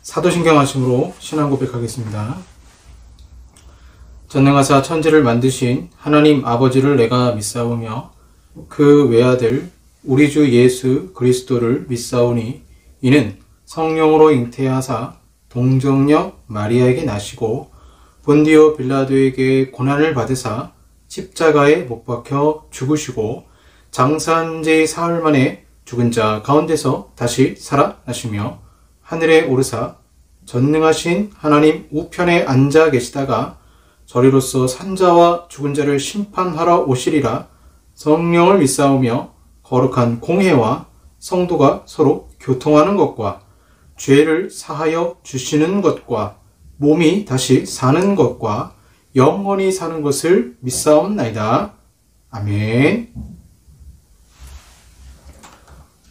사도신경 하심으로 신앙 고백하겠습니다. 전능하사 천지를 만드신 하나님 아버지를 내가 믿사오며 그 외아들 우리 주 예수 그리스도를 믿사오니 이는 성령으로 잉태하사 동정녀 마리아에게 나시고 본디오 빌라도에게 고난을 받으사 십자가에 못 박혀 죽으시고 장사한 지 사흘 만에 죽은 자 가운데서 다시 살아나시며 하늘에 오르사 전능하신 하나님 우편에 앉아 계시다가 저리로서 산자와 죽은 자를 심판하러 오시리라. 성령을 믿사오며 거룩한 공회와 성도가 서로 교통하는 것과 죄를 사하여 주시는 것과 몸이 다시 사는 것과 영원히 사는 것을 믿사옵나이다. 아멘.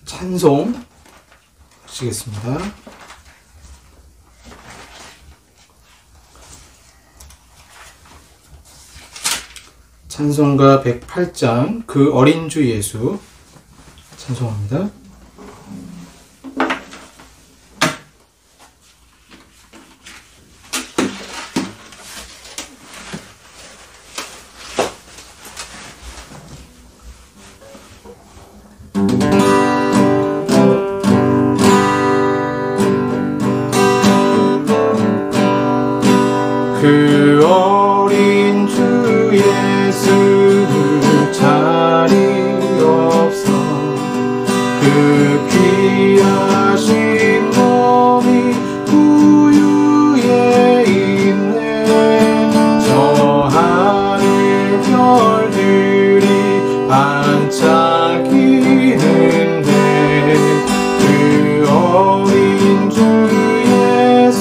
찬송 하시겠습니다. 찬송가 108장 그 어린 주 예수 찬송합니다. 그 어린 주 예수를 자리없어 그 귀하신 몸이 우유에 있네. 저 하늘 별들이 반짝이는데 그 어린 주 예수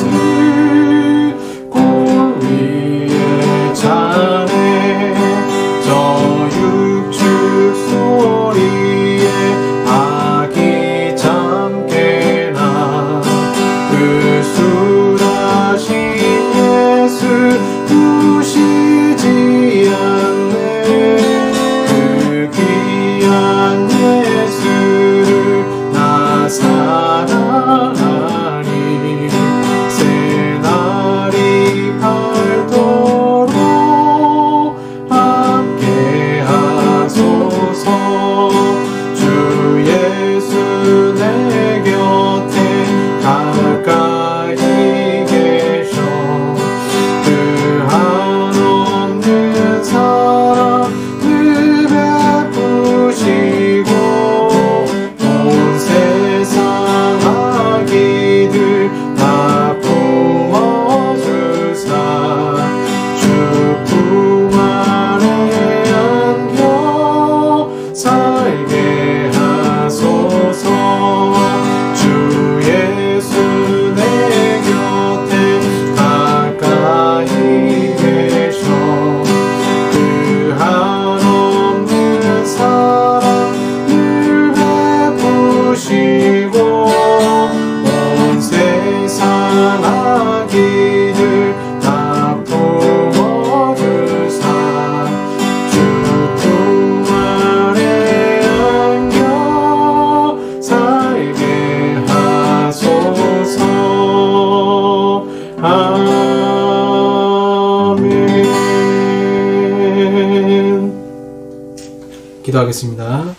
기도하겠습니다.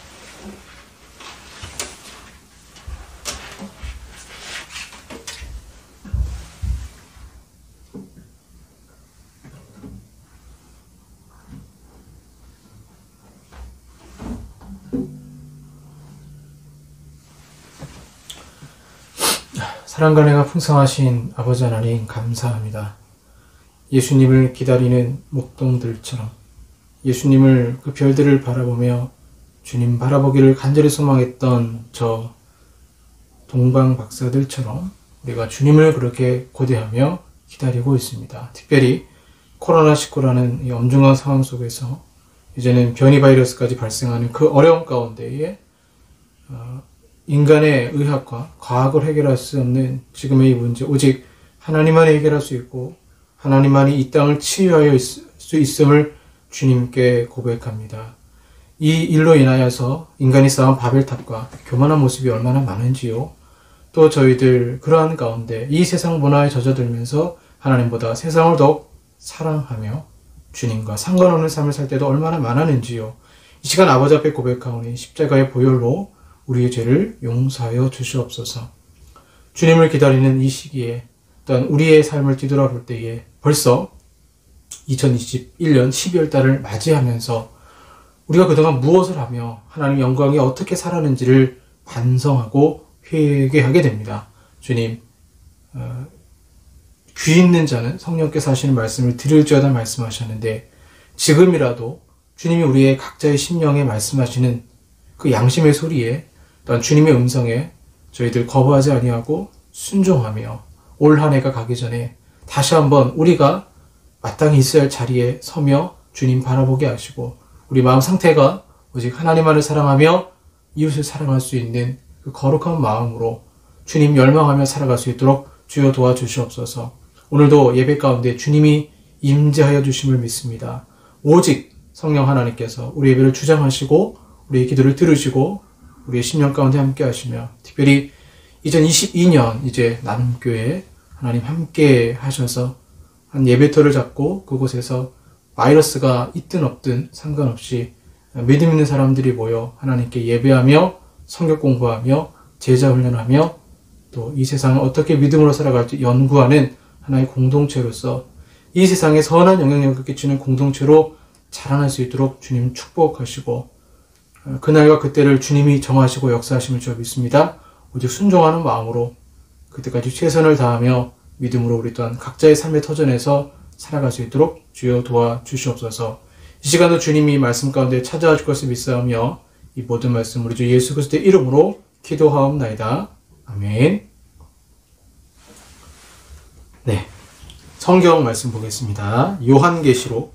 사랑과 은혜가 풍성하신 아버지 하나님 감사합니다. 예수님을 기다리는 목동들처럼 예수님을 그 별들을 바라보며 주님 바라보기를 간절히 소망했던 저 동방 박사들처럼 우리가 주님을 그렇게 고대하며 기다리고 있습니다. 특별히 코로나19라는 이 엄중한 상황 속에서 이제는 변이 바이러스까지 발생하는 그 어려움 가운데에 인간의 의학과 과학을 해결할 수 없는 지금의 이 문제, 오직 하나님만이 해결할 수 있고 하나님만이 이 땅을 치유하여 수 있음을 주님께 고백합니다. 이 일로 인하여서 인간이 쌓은 바벨탑과 교만한 모습이 얼마나 많은지요. 또 저희들 그러한 가운데 이 세상 문화에 젖어들면서 하나님보다 세상을 더욱 사랑하며 주님과 상관없는 삶을 살 때도 얼마나 많았는지요. 이 시간 아버지 앞에 고백하오니 십자가의 보혈로 우리의 죄를 용서하여 주시옵소서. 주님을 기다리는 이 시기에 또한 우리의 삶을 뒤돌아볼 때에 벌써 2021년 12월 달을 맞이하면서 우리가 그동안 무엇을 하며 하나님 영광이 어떻게 살았는지를 반성하고 회개하게 됩니다. 주님, 귀 있는 자는 성령께서 하시는 말씀을 들을지어다 말씀하셨는데 지금이라도 주님이 우리의 각자의 심령에 말씀하시는 그 양심의 소리에 또한 주님의 음성에 저희들 거부하지 아니하고 순종하며 올 한 해가 가기 전에 다시 한번 우리가 마땅히 있어야 할 자리에 서며 주님 바라보게 하시고 우리 마음 상태가 오직 하나님만을 사랑하며 이웃을 사랑할 수 있는 그 거룩한 마음으로 주님 열망하며 살아갈 수 있도록 주여 도와주시옵소서. 오늘도 예배 가운데 주님이 임재하여 주심을 믿습니다. 오직 성령 하나님께서 우리 예배를 주장하시고 우리의 기도를 들으시고 우리의 심령 가운데 함께 하시며 특별히 2022년 이제 남교회 하나님 함께 하셔서 한 예배터를 잡고 그곳에서 바이러스가 있든 없든 상관없이 믿음 있는 사람들이 모여 하나님께 예배하며 성경 공부하며 제자 훈련하며 또 이 세상을 어떻게 믿음으로 살아갈지 연구하는 하나의 공동체로서 이 세상에 선한 영향력을 끼치는 공동체로 자라날 수 있도록 주님 축복하시고 그날과 그때를 주님이 정하시고 역사하심을 저 믿습니다. 오직 순종하는 마음으로 그때까지 최선을 다하며 믿음으로 우리 또한 각자의 삶의 터전에서 살아갈 수 있도록 주여 도와주시옵소서. 이 시간도 주님이 말씀 가운데 찾아와 줄 것을 믿사오며 이 모든 말씀 우리 주 예수 그리스도의 이름으로 기도하옵나이다. 아멘. 네, 성경 말씀 보겠습니다. 요한계시록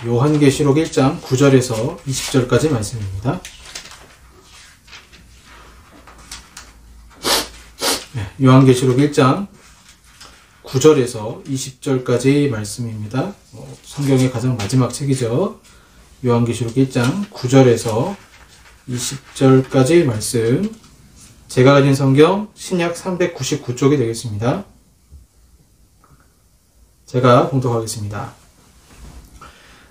1장 9절에서 20절까지 말씀입니다. 네, 요한계시록 1장 9절에서 20절까지 말씀입니다. 성경의 가장 마지막 책이죠. 요한계시록 1장 9절에서 20절까지 말씀. 제가 가진 성경 신약 399쪽이 되겠습니다. 제가 봉독하겠습니다.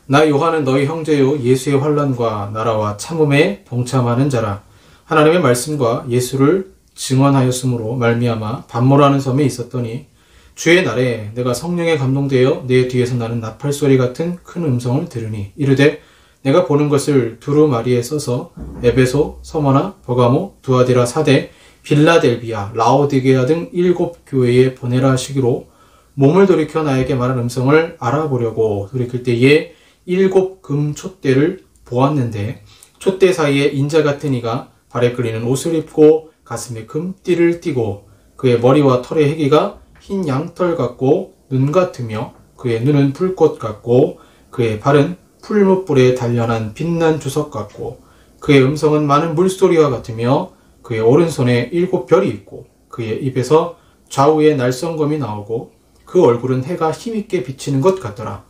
나 요한은 너희 형제요 예수의 환난과 나라와 참음에 동참하는 자라. 하나님의 말씀과 예수를 증언하였으므로 말미암아 반모라는 섬에 있었더니 주의 날에 내가 성령에 감동되어 내 뒤에서 나는 나팔소리 같은 큰 음성을 들으니 이르되 내가 보는 것을 두루마리에 써서 에베소, 서머나, 버가모, 두아디라, 사대, 빌라델비아, 라오디게아 등 7 교회에 보내라 하시기로 몸을 돌이켜 나에게 말한 음성을 알아보려고 돌이킬 때에 7 금 촛대를 보았는데 촛대 사이에 인자 같은 이가 발에 끌리는 옷을 입고 가슴에 금띠를 띠고 그의 머리와 털의 해기가 흰 양털 같고 눈 같으며 그의 눈은 불꽃 같고 그의 발은 풀무불에 단련한 빛난 주석 같고 그의 음성은 많은 물소리와 같으며 그의 오른손에 7 별이 있고 그의 입에서 좌우에 날성검이 나오고 그 얼굴은 해가 힘있게 비치는 것 같더라.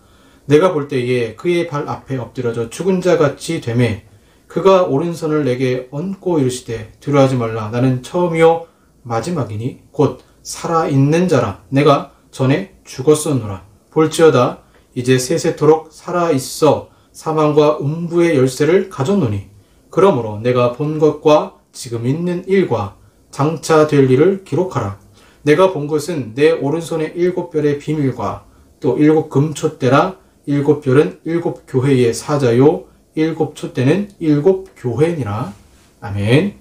내가 볼 때에 그의 발 앞에 엎드려져 죽은 자 같이 되매 그가 오른손을 내게 얹고 이르시되 두려워하지 말라. 나는 처음이요 마지막이니 곧 살아있는 자라. 내가 전에 죽었었노라. 볼지어다 이제 세세토록 살아있어 사망과 음부의 열쇠를 가졌노니 그러므로 내가 본 것과 지금 있는 일과 장차 될 일을 기록하라. 내가 본 것은 내 오른손의 7 별의 비밀과 또 7 금촛대라. 7 별은 7 교회의 사자요 7 촛대는 7 교회니라. 아멘.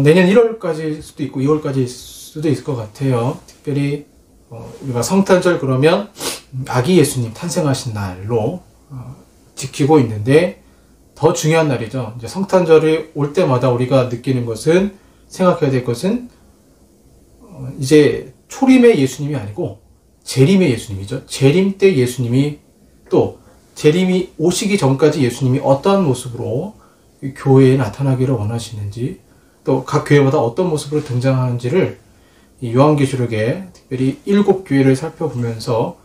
내년 1월까지일 수도 있고 2월까지일 수도 있을 것 같아요. 특별히 우리가 성탄절 그러면 아기 예수님 탄생하신 날로 지키고 있는데 더 중요한 날이죠. 이제 성탄절이 올 때마다 우리가 느끼는 것은 생각해야 될 것은 이제 초림의 예수님이 아니고 재림의 예수님이죠. 재림 때 예수님이 또 재림이 오시기 전까지 예수님이 어떠한 모습으로 교회에 나타나기를 원하시는지 또 각 교회마다 어떤 모습으로 등장하는지를 이 요한계시록에 특별히 7 교회를 살펴보면서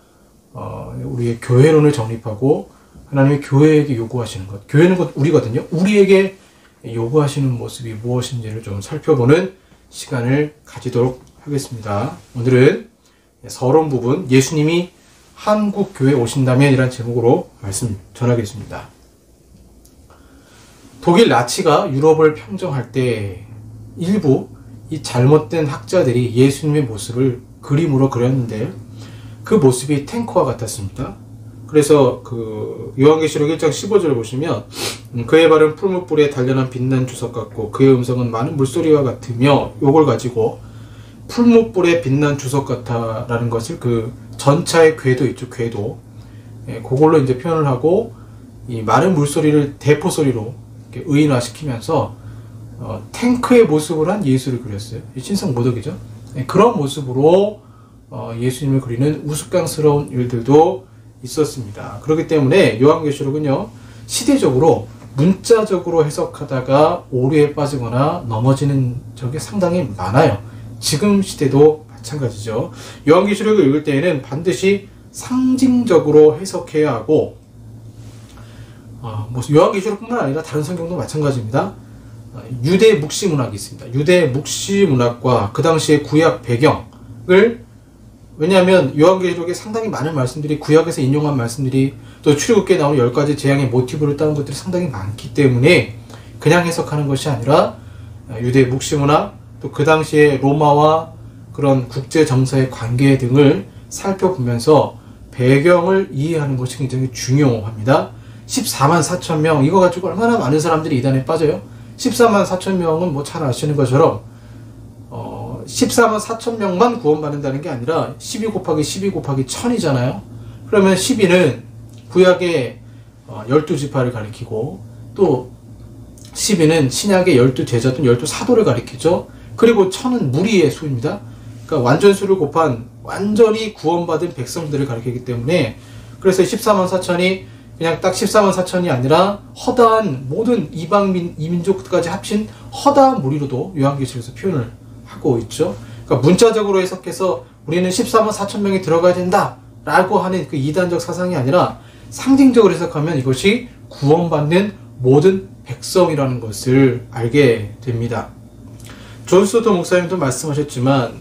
우리의 교회론을 정립하고 하나님의 교회에게 요구하시는 것. 교회는 곧 우리거든요. 우리에게 요구하시는 모습이 무엇인지를 좀 살펴보는 시간을 가지도록 하겠습니다. 오늘은 서론 부분, 예수님이 한국 교회에 오신다면 이란 제목으로 말씀 전하겠습니다. 독일 나치가 유럽을 평정할 때 일부 이 잘못된 학자들이 예수님의 모습을 그림으로 그렸는데 그 모습이 탱크와 같았습니다. 그래서 요한계시록 1장 15절을 보시면 그의 발은 풀무불에 단련한 빛난 주석 같고 그의 음성은 많은 물소리와 같으며, 요걸 가지고 풀무불에 빛난 주석 같아라는 것을 그 전차의 궤도 있죠, 궤도, 그걸로 이제 표현을 하고 이 많은 물소리를 대포 소리로 이렇게 의인화시키면서 탱크의 모습을 한 예수를 그렸어요. 신성 모독이죠. 그런 모습으로 예수님을 그리는 우스꽝스러운 일들도 있었습니다. 그렇기 때문에 요한계시록은요, 시대적으로 문자적으로 해석하다가 오류에 빠지거나 넘어지는 적이 상당히 많아요. 지금 시대도 마찬가지죠. 요한계시록을 읽을 때에는 반드시 상징적으로 해석해야 하고, 요한계시록뿐만 아니라 다른 성경도 마찬가지입니다. 유대 묵시문학이 있습니다. 유대 묵시문학과 그 당시의 구약 배경을, 왜냐하면 요한계시록에 상당히 많은 말씀들이, 구약에서 인용한 말씀들이, 또 출애굽기에 나오는 10가지 재앙의 모티브를 따온 것들이 상당히 많기 때문에 그냥 해석하는 것이 아니라 유대 묵시문학, 또 그 당시에 로마와 그런 국제 정서의 관계 등을 살펴보면서 배경을 이해하는 것이 굉장히 중요합니다. 14만 4천 명, 이거 가지고 얼마나 많은 사람들이 이단에 빠져요? 14만 4천 명은 뭐 잘 아시는 것처럼 14만 4천 명만 구원받는다는 게 아니라 12 곱하기 12 곱하기 1000이잖아요. 그러면 12는 구약의 12지파를 가리키고, 또 12는 신약의 12제자든 12사도를 가리키죠. 그리고 1000은 무리의 수입니다. 그러니까 완전수를 곱한 완전히 구원받은 백성들을 가리키기 때문에, 그래서 14만 4천이 그냥 딱 14만 4천이 아니라 허다한 모든 이민족까지 합친 허다한 무리로도 요한계시록에서 표현을 하고 있죠. 그러니까 문자적으로 해석해서 우리는 14만 4천 명이 들어가야 된다 라고 하는 그 이단적 사상이 아니라 상징적으로 해석하면 이것이 구원받는 모든 백성이라는 것을 알게 됩니다. 존 스토트 목사님도 말씀하셨지만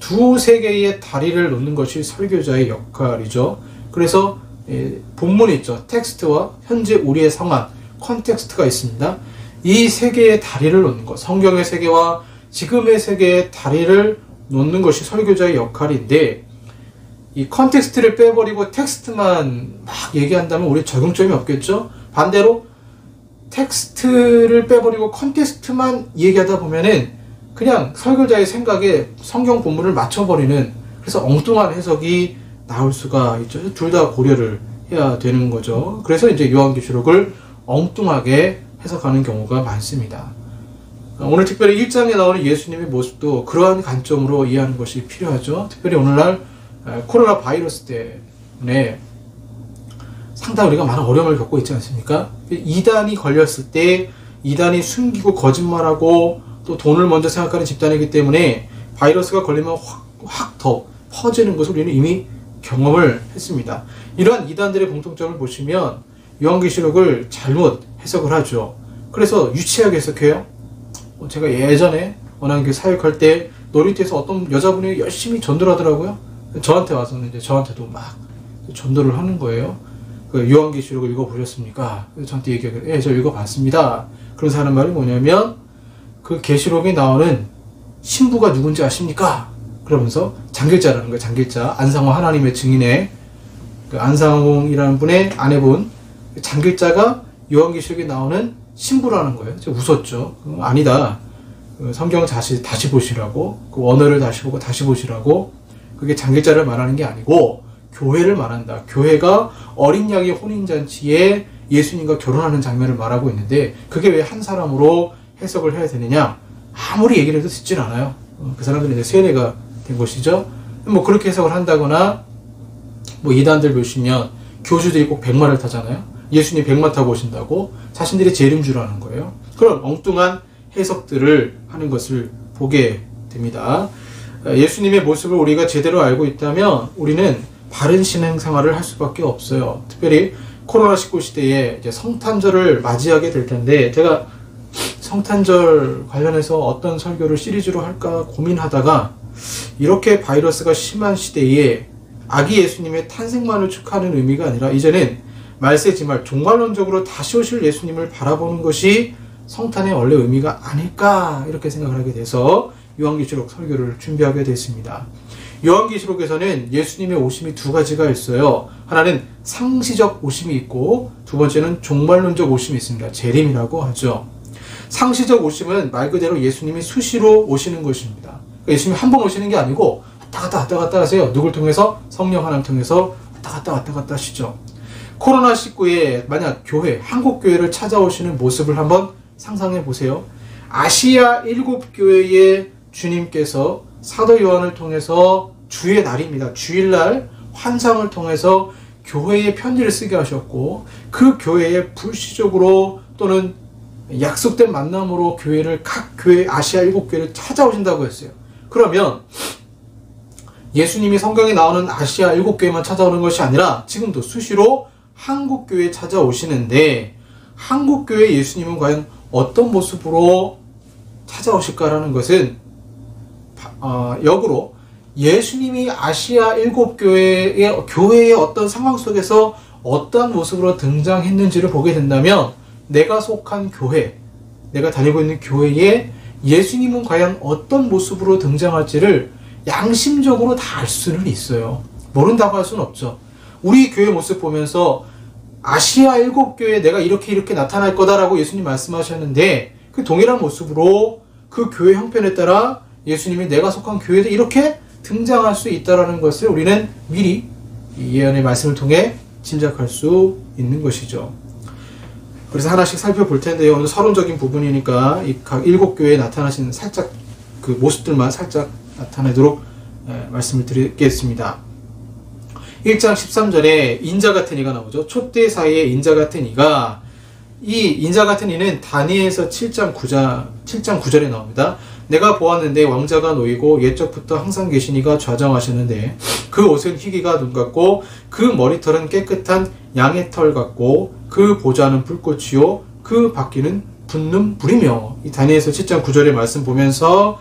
두세 개의 다리를 놓는 것이 설교자의 역할이죠. 그래서 본문이 있죠. 텍스트와 현재 우리의 상황, 컨텍스트가 있습니다. 이 세 개의 다리를 놓는 것, 성경의 세계와 지금의 세계의 다리를 놓는 것이 설교자의 역할인데, 이 컨텍스트를 빼버리고 텍스트만 막 얘기한다면 우리 적용점이 없겠죠? 반대로 텍스트를 빼버리고 컨텍스트만 얘기하다 보면은 그냥 설교자의 생각에 성경 본문을 맞춰버리는, 그래서 엉뚱한 해석이 나올 수가 있죠. 둘 다 고려를 해야 되는 거죠. 그래서 이제 요한계시록을 엉뚱하게 해석하는 경우가 많습니다. 오늘 특별히 1장에 나오는 예수님의 모습도 그러한 관점으로 이해하는 것이 필요하죠. 특별히 오늘날 코로나 바이러스 때문에 상당히 우리가 많은 어려움을 겪고 있지 않습니까? 이단이 걸렸을 때 이단이 숨기고 거짓말하고 또 돈을 먼저 생각하는 집단이기 때문에 바이러스가 걸리면 확 더 퍼지는 것을 우리는 이미 경험을 했습니다. 이러한 이단들의 공통점을 보시면 요한계시록을 잘못 해석을 하죠. 그래서 유치하게 해석해요. 제가 예전에 원안교 사역할 때 놀이터에서 어떤 여자분이 열심히 전도를 하더라고요. 저한테 와서는 이제 저한테도 막 전도를 하는 거예요. 그 요한계시록을 읽어보셨습니까? 저한테 얘기하길래 예, 저 읽어봤습니다. 그래서 하는 말이 뭐냐면, 그 계시록에 나오는 신부가 누군지 아십니까? 그러면서 장길자라는 거예요. 장길자. 안상홍 하나님의 증인의 그 안상홍이라는 분의 아내분 장길자가 요한계시록에 나오는 신부라는 거예요. 제가 웃었죠. 아니다. 성경 다시 보시라고, 그 원어를 다시 보고 다시 보시라고. 그게 장길자를 말하는 게 아니고 교회를 말한다. 교회가 어린 양의 혼인잔치에 예수님과 결혼하는 장면을 말하고 있는데, 그게 왜 한 사람으로 해석을 해야 되느냐? 아무리 얘기를 해도 듣질 않아요. 그 사람들은 이제 세뇌가 된 것이죠. 뭐 그렇게 해석을 한다거나, 뭐 이단들 보시면 교주들이 꼭 백마를 타잖아요. 예수님 백마 타고 오신다고 자신들이 재림 주라는 거예요. 그런 엉뚱한 해석들을 하는 것을 보게 됩니다. 예수님의 모습을 우리가 제대로 알고 있다면 우리는 바른 신앙생활을 할 수밖에 없어요. 특별히 코로나19 시대에 이제 성탄절을 맞이하게 될 텐데, 제가 성탄절 관련해서 어떤 설교를 시리즈로 할까 고민하다가 이렇게 바이러스가 심한 시대에 아기 예수님의 탄생만을 축하하는 의미가 아니라 이제는 말세지말 종말론적으로 다시 오실 예수님을 바라보는 것이 성탄의 원래 의미가 아닐까 이렇게 생각을 하게 돼서 요한계시록 설교를 준비하게 됐습니다. 요한계시록에서는 예수님의 오심이 두 가지가 있어요. 하나는 상시적 오심이 있고 두 번째는 종말론적 오심이 있습니다. 재림이라고 하죠. 상시적 오심은 말 그대로 예수님이 수시로 오시는 것입니다. 예수님이 한 번 오시는 게 아니고 왔다 갔다 하세요. 누굴 통해서? 성령 하나님 통해서 왔다 갔다 하시죠. 코로나19에 만약 교회, 한국교회를 찾아오시는 모습을 한번 상상해 보세요. 아시아 7교회의 주님께서 사도 요한을 통해서 주의 날입니다. 주일날 환상을 통해서 교회의 편지를 쓰게 하셨고 그 교회에 불시적으로 또는 약속된 만남으로 각 교회, 아시아 7교회를 찾아오신다고 했어요. 그러면 예수님이 성경에 나오는 아시아 7교회만 찾아오는 것이 아니라 지금도 수시로 한국교회에 찾아오시는데 한국교회 예수님은 과연 어떤 모습으로 찾아오실까라는 것은 역으로 예수님이 아시아 7교회의 어떤 상황 속에서 어떠한 모습으로 등장했는지를 보게 된다면 내가 속한 교회, 내가 다니고 있는 교회에 예수님은 과연 어떤 모습으로 등장할지를 양심적으로 다 알 수는 있어요. 모른다고 할 수는 없죠. 우리 교회 모습 보면서 아시아 7교회에 내가 이렇게 나타날 거다라고 예수님 말씀하셨는데 그 동일한 모습으로 그 교회 형편에 따라 예수님이 내가 속한 교회도 이렇게 등장할 수 있다는 것을 우리는 미리 이 예언의 말씀을 통해 짐작할 수 있는 것이죠. 그래서 하나씩 살펴볼 텐데요. 오늘 서론적인 부분이니까 이 각 7교회에 나타나시는 살짝 그 모습들만 살짝 나타내도록 말씀을 드리겠습니다. 1장 13절에 인자 같은 이가 나오죠. 촛대 사이에 인자 같은 이가, 이 인자 같은 이는 다니엘서 7장 9절에 나옵니다. 내가 보았는데 왕자가 놓이고 옛적부터 항상 계신 이가 좌정하셨는데 그 옷은 희기가 눈 같고 그 머리털은 깨끗한 양의 털 같고 그 보좌는 불꽃이요 그 바퀴는 붙는 불이며. 이 다니엘서 7장 9절의 말씀 보면서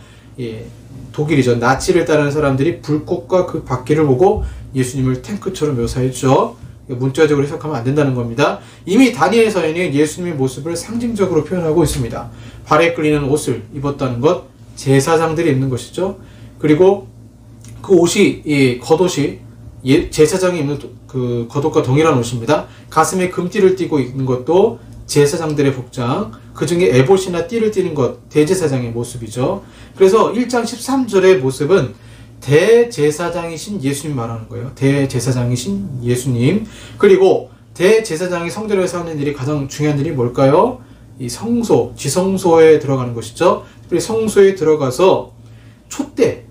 독일이죠. 나치를 따르는 사람들이 불꽃과 그 바퀴를 보고 예수님을 탱크처럼 묘사했죠. 문자적으로 해석하면 안 된다는 겁니다. 이미 다니엘서에는 예수님의 모습을 상징적으로 표현하고 있습니다. 발에 끌리는 옷을 입었다는 것, 제사장들이 입는 것이죠. 그리고 그 옷이, 겉옷이 제사장이 입는 그 겉옷과 동일한 옷입니다. 가슴에 금띠를 띠고 있는 것도 제사장들의 복장, 그 중에 에봇이나 띠를 띠는 것, 대제사장의 모습이죠. 그래서 1장 13절의 모습은 대제사장이신 예수님 말하는 거예요. 대제사장이신 예수님. 그리고 대제사장이 성전에서 하는 일이 가장 중요한 일이 뭘까요? 이 성소, 지성소에 들어가는 것이죠. 그리고 성소에 들어가서 촛대,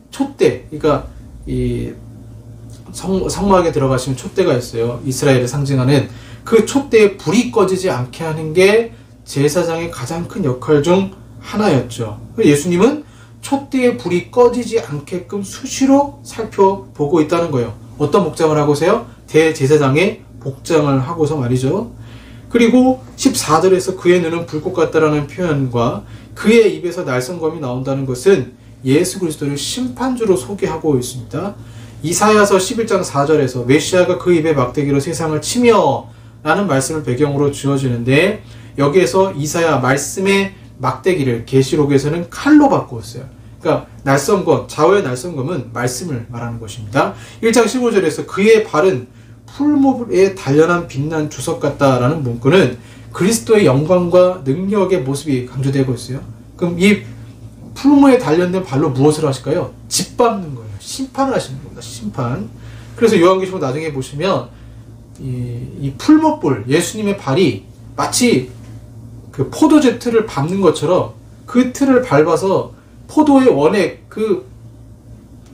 그러니까 이 성막에 들어가시면 촛대가 있어요. 이스라엘을 상징하는 그 촛대에 불이 꺼지지 않게 하는 게 제사장의 가장 큰 역할 중 하나였죠. 예수님은 촛대에 불이 꺼지지 않게끔 수시로 살펴보고 있다는 거예요. 어떤 복장을 하고서요? 대제사장의 복장을 하고서 말이죠. 그리고 14절에서 그의 눈은 불꽃 같다라는 표현과 그의 입에서 날성검이 나온다는 것은 예수 그리스도를 심판주로 소개하고 있습니다. 이사야서 11장 4절에서 메시아가 그 입의 막대기로 세상을 치며 라는 말씀을 배경으로 주어지는데 여기에서 이사야 말씀의 막대기를 계시록에서는 칼로 바꾸었어요. 그러니까 날성검, 좌우의 날성검은 말씀을 말하는 것입니다. 1장 15절에서 그의 발은 풀무에 단련한 빛난 주석 같다라는 문구는 그리스도의 영광과 능력의 모습이 강조되고 있어요. 그럼 이 풀무에 단련된 발로 무엇을 하실까요? 짓밟는 거예요. 심판을 하시는 겁니다. 심판. 그래서 요한계시록 나중에 보시면 이 풀무불, 예수님의 발이 마치 그 포도주 틀을 밟는 것처럼 그 틀을 밟아서 포도의 원액, 그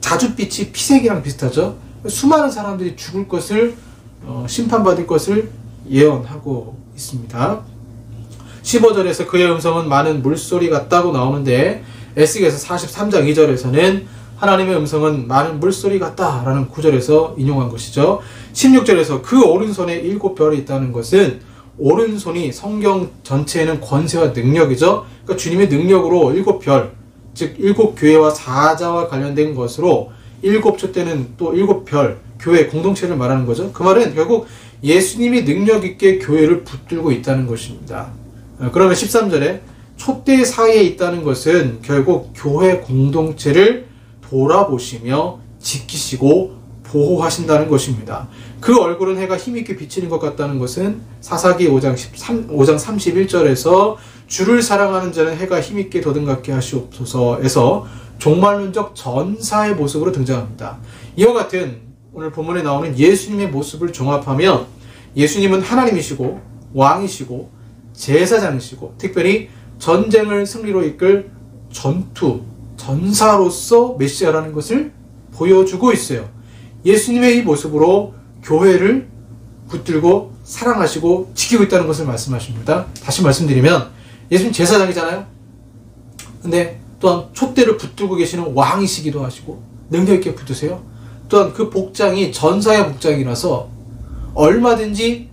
자줏빛이 피색이랑 비슷하죠. 수많은 사람들이 죽을 것을 심판받을 것을 예언하고 있습니다. 15절에서 그의 음성은 많은 물소리 같다고 나오는데 에스겔서 43장 2절에서는 하나님의 음성은 많은 물소리 같다라는 구절에서 인용한 것이죠. 16절에서 그 오른손에 7별이 있다는 것은 오른손이 성경 전체에는 권세와 능력이죠. 그러니까 주님의 능력으로 일곱 별, 즉 일곱 교회와 사자와 관련된 것으로 일곱 촛대는 또 일곱 별, 교회 공동체를 말하는 거죠. 그 말은 결국 예수님이 능력 있게 교회를 붙들고 있다는 것입니다. 그러면 13절에 촛대 사이에 있다는 것은 결국 교회 공동체를 돌아보시며 지키시고 보호하신다는 것입니다. 그 얼굴은 해가 힘있게 비치는 것 같다는 것은 사사기 5장 31절에서 주를 사랑하는 자는 해가 힘있게 더듬갑게 하시옵소서에서 종말론적 전사의 모습으로 등장합니다. 이와 같은 오늘 본문에 나오는 예수님의 모습을 종합하면 예수님은 하나님이시고 왕이시고 제사장이시고 특별히 전쟁을 승리로 이끌 전사로서 메시아라는 것을 보여주고 있어요. 예수님의 이 모습으로 교회를 붙들고 사랑하시고 지키고 있다는 것을 말씀하십니다. 다시 말씀드리면 예수님 제사장이잖아요. 근데 또한 촛대를 붙들고 계시는 왕이시기도 하시고 능력 있게 붙드세요. 또한 그 복장이 전사의 복장이라서 얼마든지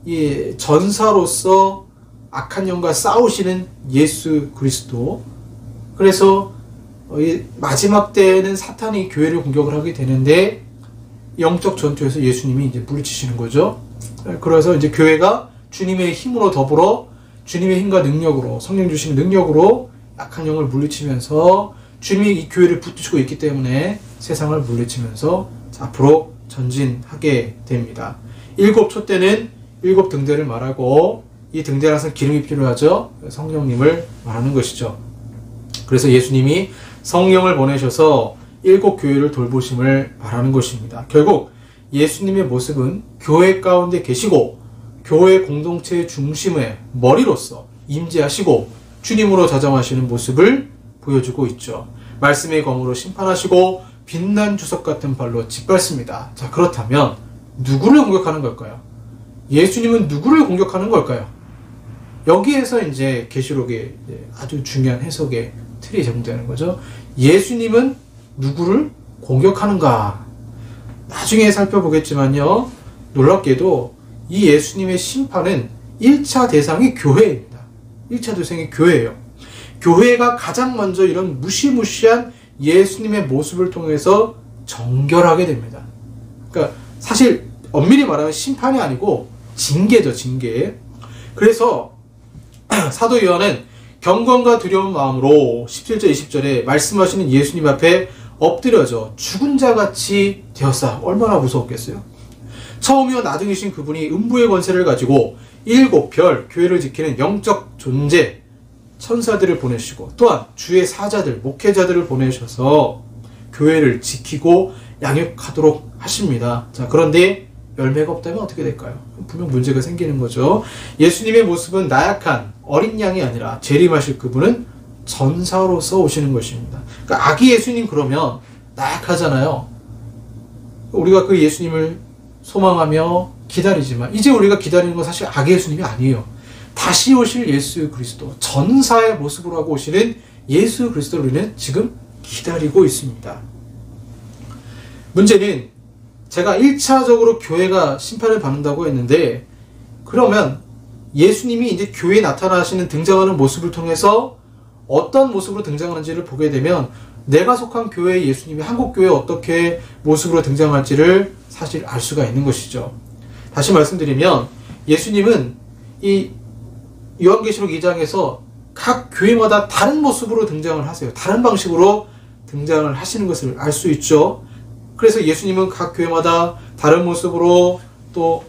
이 전사로서 악한 영과 싸우시는 예수 그리스도. 그래서 마지막 때에는 사탄이 교회를 공격을 하게 되는데 영적 전투에서 예수님이 이제 물리치시는 거죠. 그래서 이제 교회가 주님의 힘으로 더불어 주님의 힘과 능력으로 성령 주시는 능력으로 악한 영을 물리치면서 주님이 이 교회를 붙드시고 있기 때문에 세상을 물리치면서 앞으로 전진하게 됩니다. 일곱 촛대는 일곱 등대를 말하고 이 등대는 항상 기름이 필요하죠. 성령님을 말하는 것이죠. 그래서 예수님이 성령을 보내셔서 일곱 교회를 돌보심을 말하는 것입니다. 결국 예수님의 모습은 교회 가운데 계시고 교회 공동체의 중심의 머리로서 임재하시고 주님으로 자정하시는 모습을 보여주고 있죠. 말씀의 검으로 심판하시고 빛난 주석 같은 발로 짓밟습니다. 자, 그렇다면 누구를 공격하는 걸까요? 예수님은 누구를 공격하는 걸까요? 여기에서 이제 계시록의 아주 중요한 해석의 틀이 제공되는 거죠. 예수님은 누구를 공격하는가? 나중에 살펴보겠지만요. 놀랍게도 이 예수님의 심판은 1차 대상이 교회입니다. 1차 대상이 교회예요. 교회가 가장 먼저 이런 무시무시한 예수님의 모습을 통해서 정결하게 됩니다. 그러니까 사실 엄밀히 말하면 심판이 아니고 징계죠, 징계. 그래서 사도 요한은 경건과 두려운 마음으로 17절 20절에 말씀하시는 예수님 앞에 엎드려져 죽은 자같이 되었사. 얼마나 무서웠겠어요. 처음이요 나중이신 그분이 음부의 권세를 가지고 일곱 별 교회를 지키는 영적 존재 천사들을 보내시고 또한 주의 사자들 목회자들을 보내셔서 교회를 지키고 양육하도록 하십니다. 자, 그런데 열매가 없다면 어떻게 될까요? 분명 문제가 생기는 거죠. 예수님의 모습은 나약한 어린 양이 아니라 재림하실 그분은 전사로서 오시는 것입니다. 그러니까 아기 예수님 그러면 나약하잖아요. 우리가 그 예수님을 소망하며 기다리지만 이제 우리가 기다리는 건 사실 아기 예수님이 아니에요. 다시 오실 예수 그리스도, 전사의 모습으로 하고 오시는 예수 그리스도를 우리는 지금 기다리고 있습니다. 문제는 제가 1차적으로 교회가 심판을 받는다고 했는데 그러면 예수님이 이제 교회에 나타나시는 등장하는 모습을 통해서 어떤 모습으로 등장하는지를 보게 되면 내가 속한 교회의 예수님이 한국교회에 어떻게 모습으로 등장할지를 사실 알 수가 있는 것이죠. 다시 말씀드리면 예수님은 이 요한계시록 2장에서 각 교회마다 다른 모습으로 등장을 하세요. 다른 방식으로 등장을 하시는 것을 알 수 있죠. 그래서 예수님은 각 교회마다 다른 모습으로 또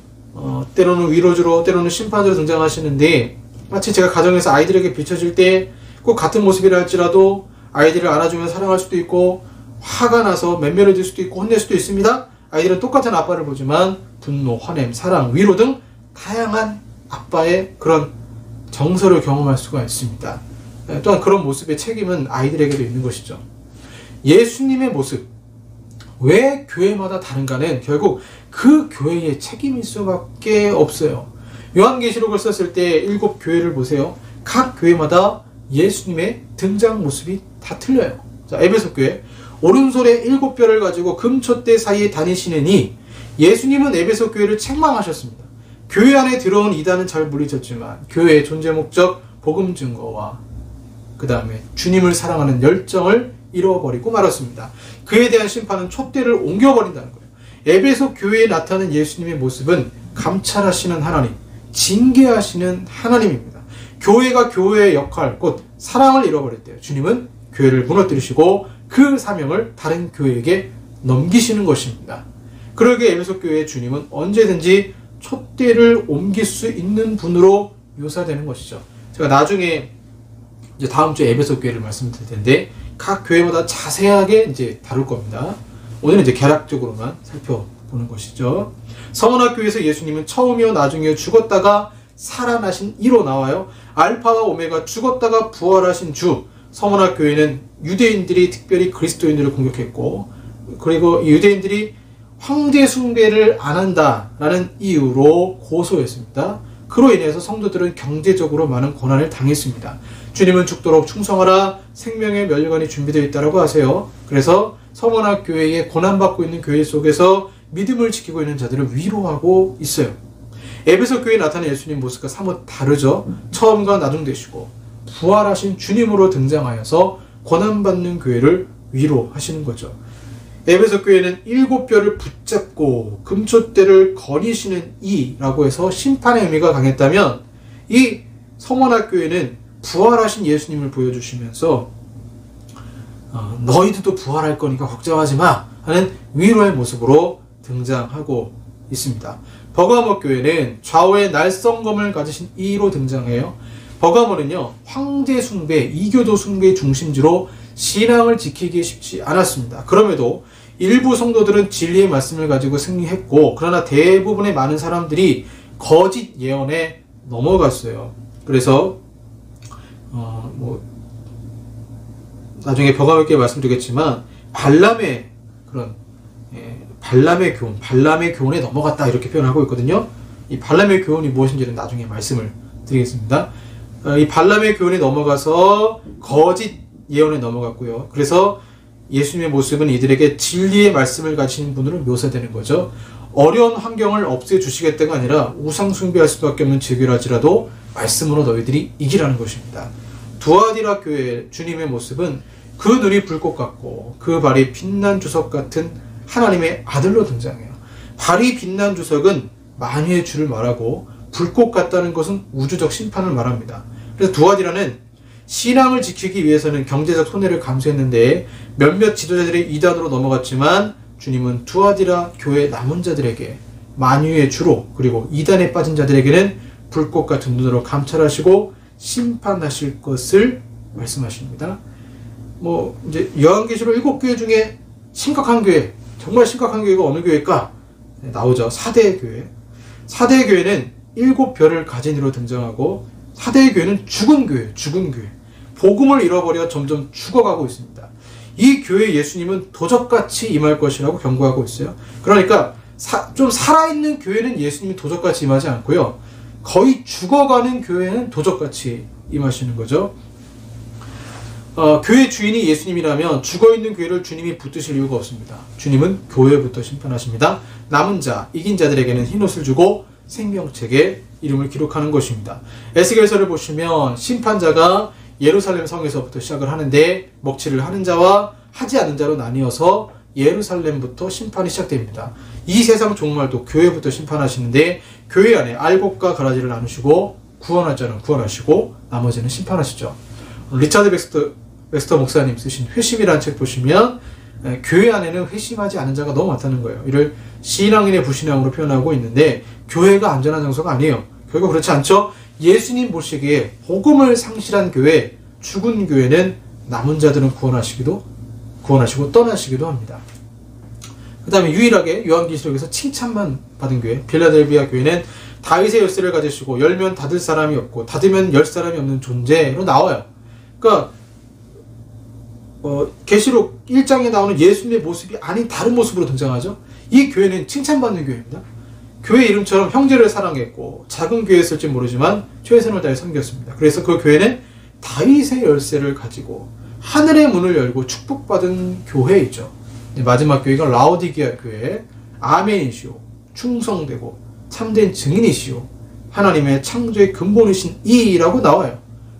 때로는 위로주로 때로는 심판으로 등장하시는데 마치 제가 가정에서 아이들에게 비춰질 때 꼭 같은 모습이라 할지라도 아이들을 안아주면 사랑할 수도 있고 화가 나서 멘면해질 수도 있고 혼낼 수도 있습니다. 아이들은 똑같은 아빠를 보지만 분노, 화냄, 사랑, 위로 등 다양한 아빠의 그런 정서를 경험할 수가 있습니다. 또한 그런 모습의 책임은 아이들에게도 있는 것이죠. 예수님의 모습, 왜 교회마다 다른가는 결국 그 교회의 책임일 수밖에 없어요. 요한계시록을 썼을 때 일곱 교회를 보세요. 각 교회마다 예수님의 등장 모습이 다 틀려요. 자, 에베소 교회 오른손에 일곱 별을 가지고 금촛대 사이에 다니시느니 예수님은 에베소 교회를 책망하셨습니다. 교회 안에 들어온 이단은 잘 물리쳤지만 교회의 존재 목적, 복음 증거와 그 다음에 주님을 사랑하는 열정을 잃어버리고 말았습니다. 그에 대한 심판은 촛대를 옮겨버린다는 거예요. 에베소 교회에 나타나는 예수님의 모습은 감찰하시는 하나님, 징계하시는 하나님입니다. 교회가 교회의 역할, 곧 사랑을 잃어버릴 때 주님은 교회를 무너뜨리시고 그 사명을 다른 교회에게 넘기시는 것입니다. 그러기에 에베소 교회의 주님은 언제든지 촛대를 옮길 수 있는 분으로 묘사되는 것이죠. 제가 나중에 이제 다음 주에 에베소 교회를 말씀드릴 텐데 각 교회마다 자세하게 이제 다룰 겁니다. 오늘은 이제 개략적으로만 살펴보는 것이죠. 서문학교에서 예수님은 처음이요 나중이요 죽었다가 살아나신 이로 나와요. 알파와 오메가, 죽었다가 부활하신 주. 서문학교에는 유대인들이 특별히 그리스도인들을 공격했고, 그리고 유대인들이 황제 숭배를 안 한다라는 이유로 고소했습니다. 그로 인해서 성도들은 경제적으로 많은 고난을 당했습니다. 주님은 죽도록 충성하라, 생명의 멸관이 준비되어 있다고 하세요. 그래서 서문학 교회에 고난받고 있는 교회 속에서 믿음을 지키고 있는 자들을 위로하고 있어요. 에베소 교회에 나타난 예수님 모습과 사뭇 다르죠. 처음과 나중 되시고 부활하신 주님으로 등장하여서 고난받는 교회를 위로하시는 거죠. 에베소 교회는 7뼈를 붙잡고 금촛대를 거니시는 이라고 해서 심판의 의미가 강했다면, 이 서문학 교회는 부활하신 예수님을 보여주시면서 너희들도 부활할 거니까 걱정하지 마 하는 위로의 모습으로 등장하고 있습니다. 버가모 교회는 좌우에 날성검을 가지신 이로 등장해요. 버가모는요, 황제 숭배, 이교도 숭배 중심지로 신앙을 지키기 쉽지 않았습니다. 그럼에도 일부 성도들은 진리의 말씀을 가지고 승리했고, 그러나 대부분의 많은 사람들이 거짓 예언에 넘어갔어요. 그래서 나중에 버가모께 말씀드리겠지만 발람의 그런 발람의 교훈, 발람의 교훈에 넘어갔다 이렇게 표현하고 있거든요. 이 발람의 교훈이 무엇인지는 나중에 말씀을 드리겠습니다. 이 발람의 교훈에 넘어가서 거짓 예언에 넘어갔고요. 그래서 예수님의 모습은 이들에게 진리의 말씀을 가진 분으로 묘사되는 거죠. 어려운 환경을 없애주시겠다가 아니라 우상 숭배할 수밖에 없는 제교라지라도 말씀으로 너희들이 이기라는 것입니다. 두아디라 교회의 주님의 모습은 그 눈이 불꽃 같고 그 발이 빛난 주석 같은 하나님의 아들로 등장해요. 발이 빛난 주석은 만유의 주를 말하고 불꽃 같다는 것은 우주적 심판을 말합니다. 그래서 두아디라는 신앙을 지키기 위해서는 경제적 손해를 감수했는데 몇몇 지도자들이 이단으로 넘어갔지만 주님은 두아디라 교회 남은 자들에게 만유의 주로, 그리고 이단에 빠진 자들에게는 불꽃 같은 눈으로 감찰하시고 심판하실 것을 말씀하십니다. 이제 요한계시록 7교회 중에 심각한 교회, 정말 심각한 교회가 어느 교회일까? 나오죠. 사대 교회. 사대 교회는 7별을 가진 이로 등장하고, 사대 교회는 죽은 교회, 죽은 교회. 복음을 잃어버려 점점 죽어가고 있습니다. 이 교회 예수님은 도적같이 임할 것이라고 경고하고 있어요. 그러니까 좀 살아있는 교회는 예수님이 도적같이 임하지 않고요, 거의 죽어가는 교회는 도적같이 임하시는 거죠. 교회 주인이 예수님이라면 죽어있는 교회를 주님이 붙드실 이유가 없습니다. 주님은 교회부터 심판하십니다. 남은 자, 이긴 자들에게는 흰옷을 주고 생명책에 이름을 기록하는 것입니다. 에스겔서를 보시면 심판자가 예루살렘 성에서부터 시작을 하는데, 먹칠을 하는 자와 하지 않는 자로 나뉘어서 예루살렘부터 심판이 시작됩니다. 이 세상 종말도 교회부터 심판하시는데, 교회 안에 알곡과 가라지를 나누시고 구원할 자는 구원하시고 나머지는 심판하시죠. 리차드 bax터 목사님 쓰신 회심이라는 책 보시면 교회 안에는 회심하지 않은 자가 너무 많다는 거예요. 이를 신앙인의 불신앙으로 표현하고 있는데, 교회가 안전한 장소가 아니에요. 교회가 그렇지 않죠. 예수님 보시기에 복음을 상실한 교회, 죽은 교회는 남은 자들은 구원하시고 떠나시기도 합니다. 그 다음에 유일하게 요한계시록에서 칭찬만 받은 교회, 빌라델비아 교회는 다윗의 열쇠를 가지시고 열면 닫을 사람이 없고 닫으면 열 사람이 없는 존재로 나와요. 그러니까 계시록 1장에 나오는 예수님의 모습이 아닌 다른 모습으로 등장하죠. 이 교회는 칭찬받는 교회입니다. 교회 이름처럼 형제를 사랑했고 작은 교회였을지 모르지만 최선을 다해 섬겼습니다. 그래서 그 교회는 다윗의 열쇠를 가지고 하늘의 문을 열고 축복받은 교회이죠. 마지막 교회가 라오디게아 교회, 아멘이시오, 충성되고 참된 증인이시오. 하나님의 창조의 근본이신 이라고 나와요.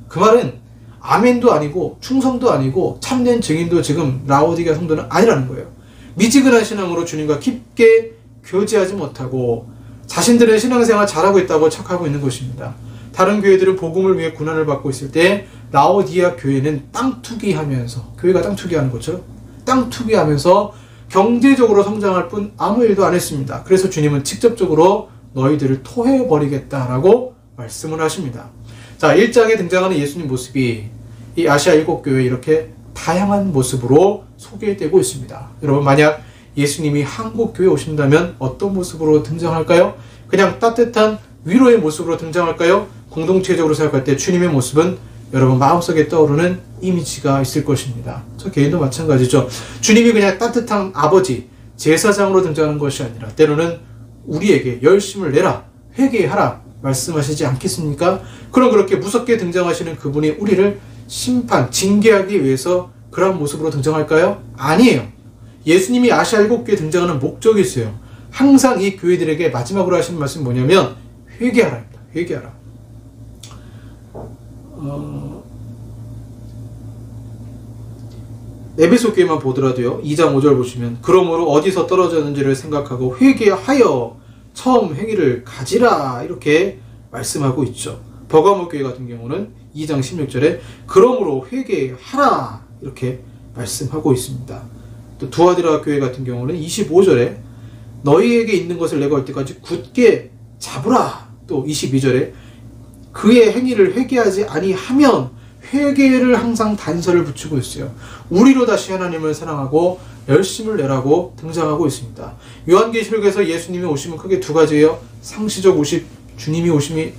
그 말은 아멘도 아니고 충성도 아니고 참된 증인도 지금 라오디게아 성도는 아니라는 거예요. 미지근한 신앙으로 주님과 깊게 교제하지 못하고 자신들의 신앙생활 잘하고 있다고 착하고 있는 것입니다. 다른 교회들은 복음을 위해 고난을 받고 있을 때 라오디게아 교회는 땅 투기하면서, 교회가 땅 투기하는 것처럼 땅 투기하면서 경제적으로 성장할 뿐 아무 일도 안 했습니다. 그래서 주님은 직접적으로 너희들을 토해버리겠다라고 말씀을 하십니다. 자, 1장에 등장하는 예수님 모습이 이 아시아 7교회에 이렇게 다양한 모습으로 소개되고 있습니다. 여러분, 만약 예수님이 한국 교회에 오신다면 어떤 모습으로 등장할까요? 그냥 따뜻한 위로의 모습으로 등장할까요? 공동체적으로 생각할 때 주님의 모습은 여러분 마음속에 떠오르는 이미지가 있을 것입니다. 저 개인도 마찬가지죠. 주님이 그냥 따뜻한 아버지, 제사장으로 등장하는 것이 아니라 때로는 우리에게 열심을 내라, 회개하라 말씀하시지 않겠습니까? 그럼 그렇게 무섭게 등장하시는 그분이 우리를 심판, 징계하기 위해서 그런 모습으로 등장할까요? 아니에요. 예수님이 아시아 7교회에 등장하는 목적이 있어요. 항상 이 교회들에게 마지막으로 하시는 말씀이 뭐냐면 회개하라입니다. 회개하라. 에베소 교회만 보더라도요, 2장 5절 보시면 그러므로 어디서 떨어졌는지를 생각하고 회개하여 처음 행위를 가지라 이렇게 말씀하고 있죠. 버가모 교회 같은 경우는 2장 16절에 그러므로 회개하라 이렇게 말씀하고 있습니다. 또 두아디라 교회 같은 경우는 25절에 너희에게 있는 것을 내가 올 때까지 굳게 잡으라. 또 22절에 그의 행위를 회개하지 아니하면 회개를 항상 단서를 붙이고 있어요. 우리로 다시 하나님을 사랑하고 열심을 내라고 등장하고 있습니다. 요한계시록에서 예수님이 오심은 크게 두 가지예요. 상시적 오심, 주님이 오심이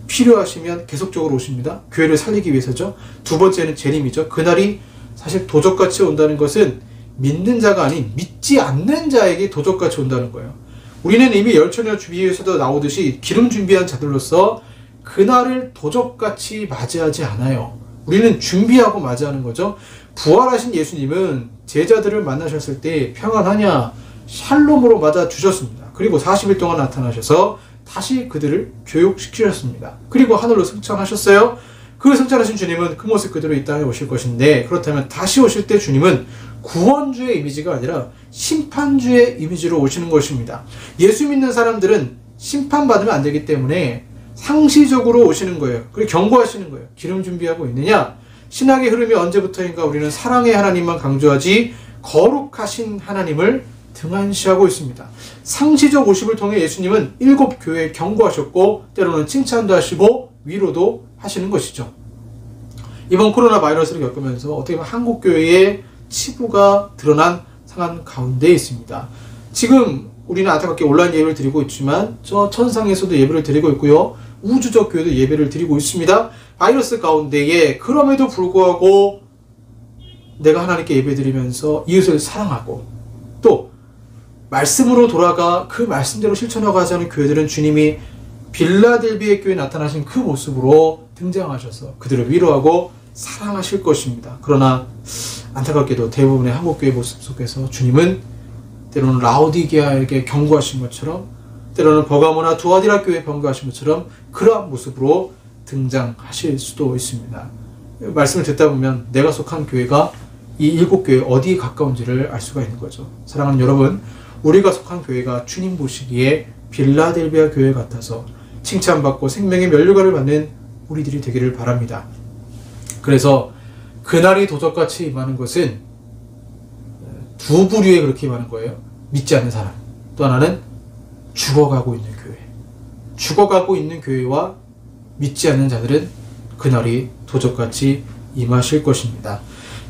필요하시면 계속적으로 오십니다. 교회를 살리기 위해서죠. 두 번째는 재림이죠. 그날이 사실 도적같이 온다는 것은 믿는 자가 아닌 믿지 않는 자에게 도적같이 온다는 거예요. 우리는 이미 열처녀 주비에서도 나오듯이 기름 준비한 자들로서 그날을 도적같이 맞이하지 않아요. 우리는 준비하고 맞이하는 거죠. 부활하신 예수님은 제자들을 만나셨을 때 평안하냐 샬롬으로 맞아 주셨습니다. 그리고 40일 동안 나타나셔서 다시 그들을 교육시키셨습니다. 그리고 하늘로 승천하셨어요. 그 승천하신 주님은 그 모습 그대로 이 땅에 오실 것인데, 그렇다면 다시 오실 때 주님은 구원주의 이미지가 아니라 심판주의 이미지로 오시는 것입니다. 예수 믿는 사람들은 심판받으면 안 되기 때문에 상시적으로 오시는 거예요. 그리고 경고하시는 거예요. 기름 준비하고 있느냐? 신학의 흐름이 언제부터인가 우리는 사랑의 하나님만 강조하지 거룩하신 하나님을 등한시하고 있습니다. 상시적 오심을 통해 예수님은 7교회에 경고하셨고 때로는 칭찬도 하시고 위로도 하시는 것이죠. 이번 코로나 바이러스를 겪으면서 어떻게 보면 한국교회의 치부가 드러난 상황 가운데 있습니다. 지금 우리는 안타깝게 온라인 예배를 드리고 있지만 저 천상에서도 예배를 드리고 있고요. 우주적 교회도 예배를 드리고 있습니다. 바이러스 가운데에 그럼에도 불구하고 내가 하나님께 예배드리면서 이웃을 사랑하고 또 말씀으로 돌아가 그 말씀대로 실천하고자 하는 교회들은 주님이 빌라델비아 교회에 나타나신 그 모습으로 등장하셔서 그들을 위로하고 사랑하실 것입니다. 그러나 안타깝게도 대부분의 한국교회 모습 속에서 주님은 때로는 라오디게아에게 경고하신 것처럼 때로는 버가모나 두아디라 교회에 경고하신 것처럼 그러한 모습으로 등장하실 수도 있습니다. 말씀을 듣다 보면 내가 속한 교회가 이 7교회 어디에 가까운지를 알 수가 있는 거죠. 사랑하는 여러분, 우리가 속한 교회가 주님 보시기에 빌라델비아 교회 같아서 칭찬받고 생명의 면류관을 받는 우리들이 되기를 바랍니다. 그래서 그날이 도적같이 임하는 것은 두 부류에 그렇게 임하는 거예요. 믿지 않는 사람, 또 하나는 죽어가고 있는 교회. 죽어가고 있는 교회와 믿지 않는 자들은 그날이 도적같이 임하실 것입니다.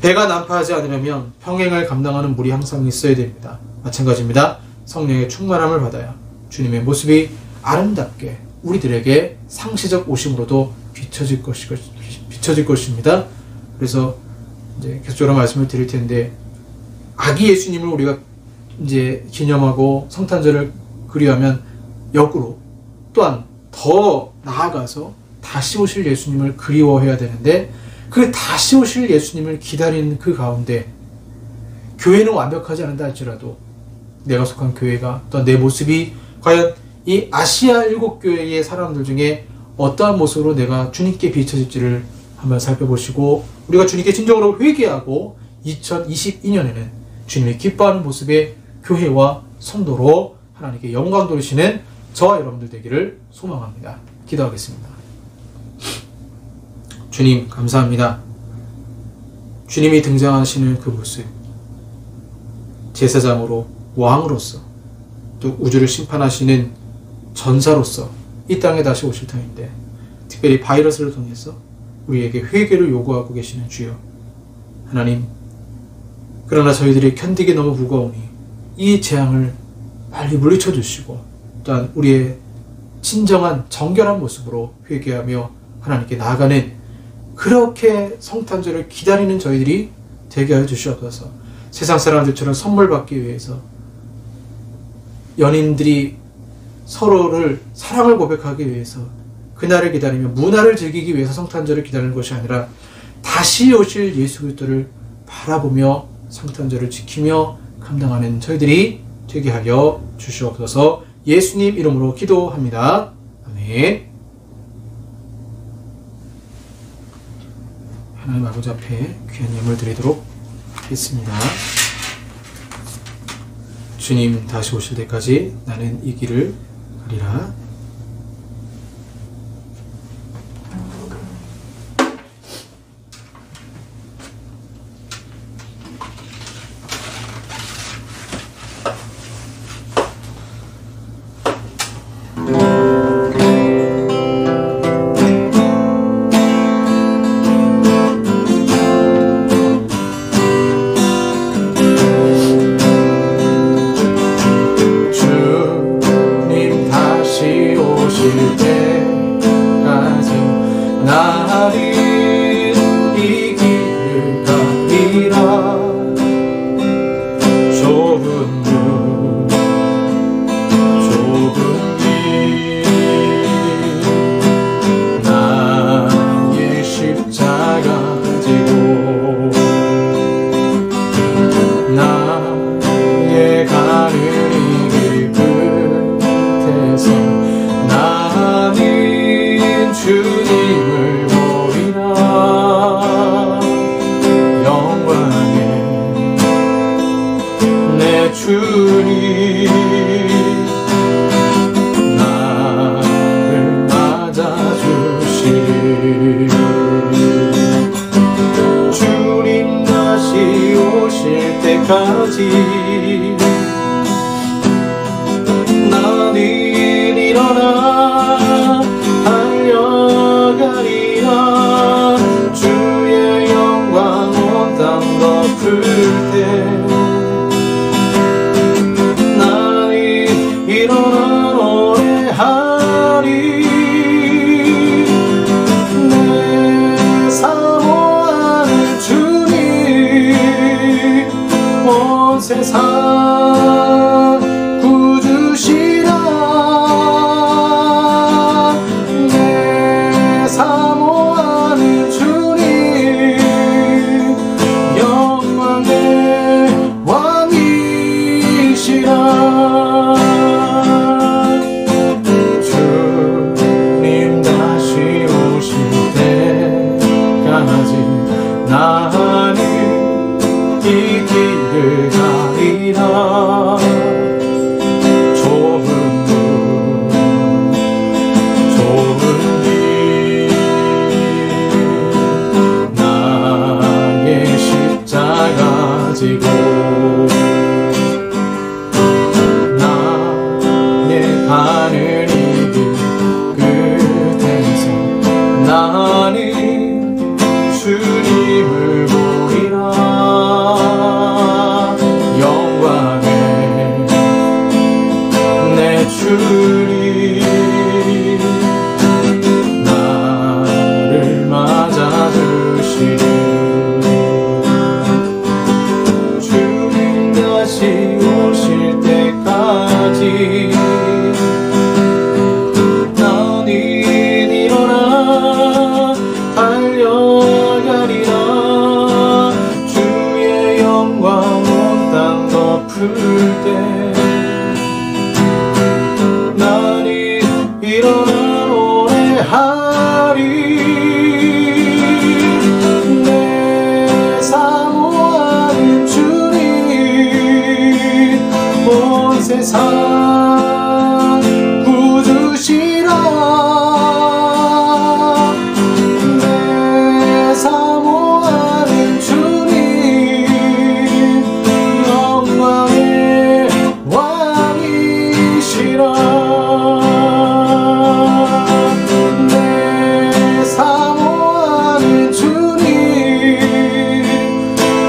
배가 난파하지 않으려면 평행을 감당하는 물이 항상 있어야 됩니다. 마찬가지입니다. 성령의 충만함을 받아야 주님의 모습이 아름답게 우리들에게 상시적 오심으로도 비춰질 것입니다. 그래서 이제 계속적으로 말씀을 드릴 텐데, 아기 예수님을 우리가 이제 기념하고 성탄절을 그리하면 역으로 또한 더 나아가서 다시 오실 예수님을 그리워해야 되는데, 그 다시 오실 예수님을 기다리는 그 가운데 교회는 완벽하지 않는다 할지라도 내가 속한 교회가 또 내 모습이 과연 이 아시아 7교회의 사람들 중에 어떠한 모습으로 내가 주님께 비춰질지를 한번 살펴보시고, 우리가 주님께 진정으로 회개하고 2022년에는 주님의 기뻐하는 모습의 교회와 성도로 하나님께 영광 돌리시는 저와 여러분들 되기를 소망합니다. 기도하겠습니다. 주님, 감사합니다. 주님이 등장하시는 그 모습, 제사장으로, 왕으로서, 또 우주를 심판하시는 전사로서 이 땅에 다시 오실 터인데, 특별히 바이러스를 통해서 우리에게 회개를 요구하고 계시는 주여 하나님, 그러나 저희들이 견디기 너무 무거우니 이 재앙을 빨리 물리쳐 주시고, 또한 우리의 진정한 정결한 모습으로 회개하며 하나님께 나아가는 그렇게 성탄절을 기다리는 저희들이 되게 하여 주시옵소서. 세상 사람들처럼 선물 받기 위해서 연인들이 서로를 사랑을 고백하기 위해서 그날을 기다리며 문화를 즐기기 위해서 성탄절을 기다리는 것이 아니라 다시 오실 예수 그리스도를 바라보며 성탄절을 지키며 감당하는 저희들이 되게 하여 주시옵소서. 예수님 이름으로 기도합니다. 아멘. 하나님 아버지 앞에 귀한 예물 드리도록 하겠습니다. 주님 다시 오실 때까지 나는 이 길을 가리라. 주님 다시 오실 때까지 나는 일어나 달려가리라. 주의 영광 온 땅 덮을 때 나는 일어나 노래하리. 내 사모하는 주님 온 세상 구주시라. 내 사모하는 주님 영광의 왕이시라. 주님 다시 오실 때까지 나는 이 길을 가리라. 좁은 문 좁은 길 나의 십자가 지고 나의 가는 이 길 끝에서 나는 주님을 보리라. 영광의 내 주님 나를 맞아주시리. 주님 다시 오실 때까지 세상 구주시라 내 사모하는 주님 영광의 왕이시라 내 사모하는 주님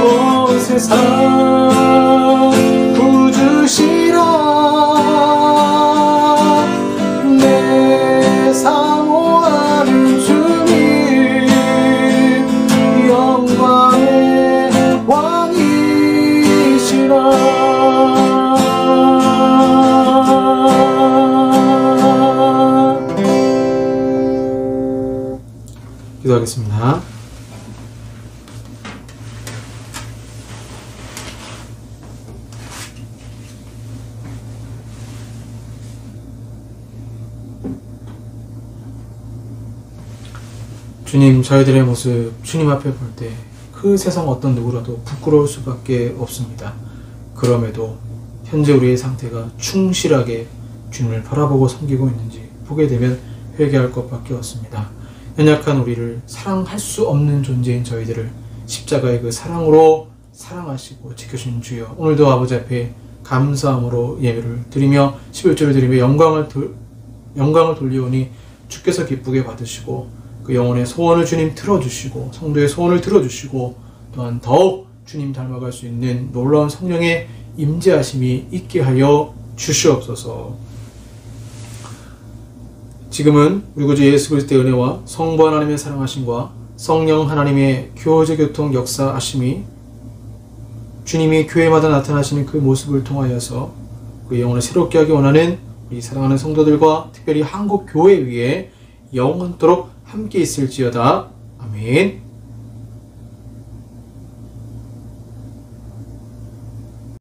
온 세상 구주시라 내 사모하는 주님 영광의 왕이시라. 기도하겠습니다. 주님, 저희들의 모습 주님 앞에 볼 때 그 세상 어떤 누구라도 부끄러울 수밖에 없습니다. 그럼에도 현재 우리의 상태가 충실하게 주님을 바라보고 섬기고 있는지 보게 되면 회개할 것밖에 없습니다. 연약한 우리를 사랑할 수 없는 존재인 저희들을 십자가의 그 사랑으로 사랑하시고 지켜주신 주여, 오늘도 아버지 앞에 감사함으로 예배를 드리며 11조를 드리며 영광을 돌리오니 주께서 기쁘게 받으시고 그 영혼의 소원을 주님 들어주시고 성도의 소원을 들어주시고 또한 더욱 주님 닮아갈 수 있는 놀라운 성령의 임재하심이 있게 하여 주시옵소서. 지금은 우리 구주 예수 그리스도의 은혜와 성부 하나님의 사랑하심과 성령 하나님의 교제 교통 역사하심이 주님이 교회마다 나타나시는 그 모습을 통하여서 그 영혼을 새롭게 하기 원하는 우리 사랑하는 성도들과 특별히 한국 교회 위에 영원토록 함께 있을지어다. 아멘.